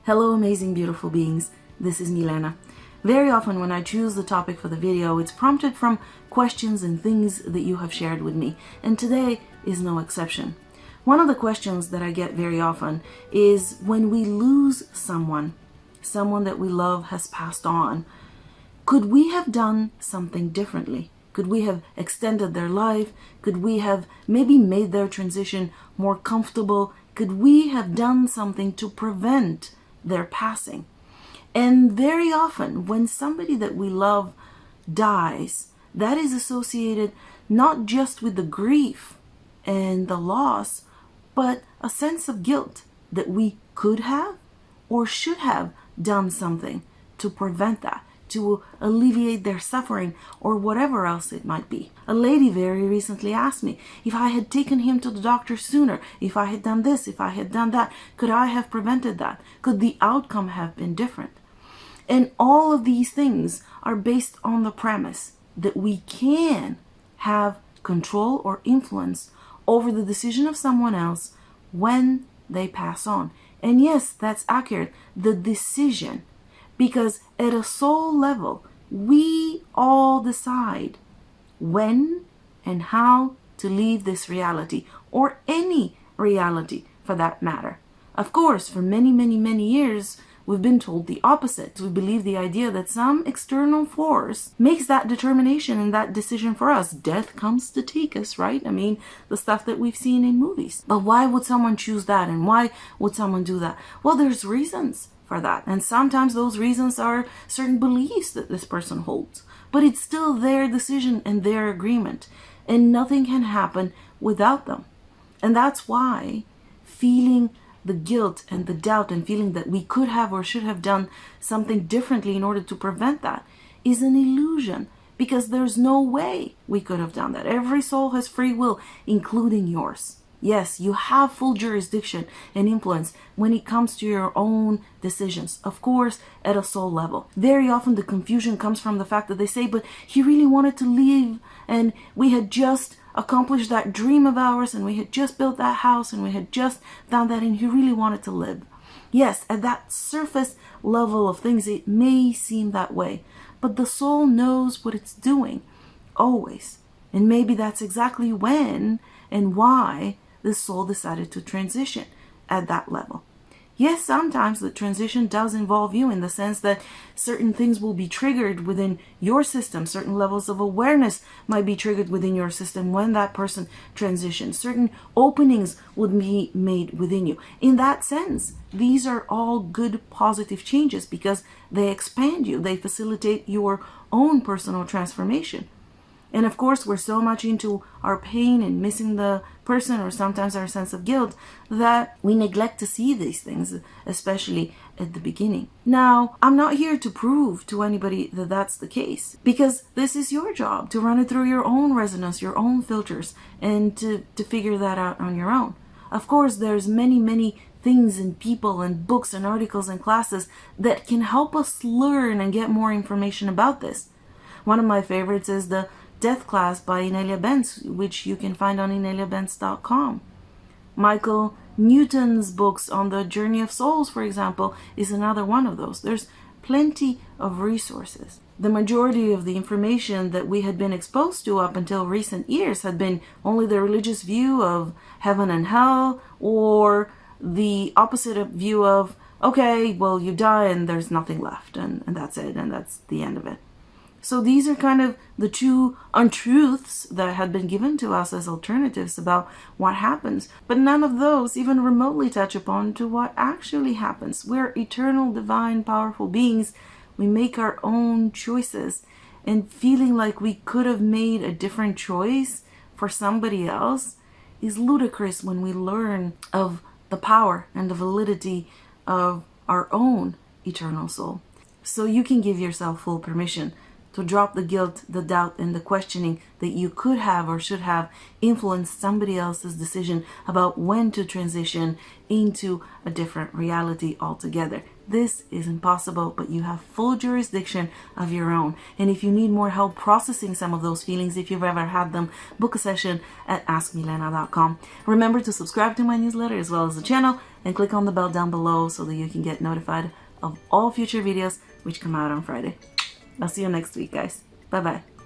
Hello amazing beautiful beings, this is Milena. Very often when I choose the topic for the video, it's prompted from questions and things that you have shared with me, and today is no exception. One of the questions that I get very often is when we lose someone that we love has passed on, could we have done something differently? Could we have extended their life? Could we have maybe made their transition more comfortable? Could we have done something to prevent their passing? And very often when somebody that we love dies, that is associated not just with the grief and the loss, but a sense of guilt that we could have or should have done something to prevent that, to alleviate their suffering or whatever else it might be. A lady very recently asked me if I had taken him to the doctor sooner, if I had done this, if I had done that, could I have prevented that? Could the outcome have been different? And all of these things are based on the premise that we can have control or influence over the decision of someone else when they pass on. And yes, that's accurate, the decision. Because at a soul level, we all decide when and how to leave this reality, or any reality for that matter. Of course, for many, many, many years, we've been told the opposite. We believe the idea that some external force makes that determination and that decision for us. Death comes to take us, right? I mean, the stuff that we've seen in movies. But why would someone choose that? And why would someone do that? Well, there's reasons for that. And sometimes those reasons are certain beliefs that this person holds. But it's still their decision and their agreement. And nothing can happen without them. And that's why feeling the guilt and the doubt and feeling that we could have or should have done something differently in order to prevent that is an illusion, because there's no way we could have done that. Every soul has free will, including yours. Yes, you have full jurisdiction and influence when it comes to your own decisions, of course, at a soul level. Very often the confusion comes from the fact that they say, but he really wanted to leave, and we had just accomplished that dream of ours, and we had just built that house, and we had just done that, and he really wanted to live. Yes, at that surface level of things, it may seem that way, but the soul knows what it's doing, always. And maybe that's exactly when and why the soul decided to transition at that level. Yes, sometimes the transition does involve you in the sense that certain things will be triggered within your system. Certain levels of awareness might be triggered within your system when that person transitions. Certain openings would be made within you. In that sense, these are all good, positive changes because they expand you. They facilitate your own personal transformation. And of course, we're so much into our pain and missing the person, or sometimes our sense of guilt, that we neglect to see these things, especially at the beginning. Now, I'm not here to prove to anybody that that's the case, because this is your job to run it through your own resonance, your own filters, and to figure that out on your own. Of course, there's many, many things and people and books and articles and classes that can help us learn and get more information about this. One of my favorites is the Death Class by Inelia Benz, which you can find on ineliabenz.com. Michael Newton's books on the journey of souls, for example, is another one of those. There's plenty of resources. The majority of the information that we had been exposed to up until recent years had been only the religious view of heaven and hell, or the opposite view of, okay, well, you die and there's nothing left, and that's it, and that's the end of it. So these are kind of the two untruths that had been given to us as alternatives about what happens. But none of those even remotely touch upon to what actually happens. We're eternal, divine, powerful beings. We make our own choices. And feeling like we could have made a different choice for somebody else is ludicrous when we learn of the power and the validity of our own eternal soul. So you can give yourself full permission to drop the guilt, the doubt, and the questioning that you could have or should have influenced somebody else's decision about when to transition into a different reality altogether. This is impossible, but you have full jurisdiction of your own. And if you need more help processing some of those feelings, if you've ever had them, book a session at askmilena.com. Remember to subscribe to my newsletter as well as the channel, and click on the bell down below so that you can get notified of all future videos which come out on Friday. I'll see you next week, guys. Bye bye.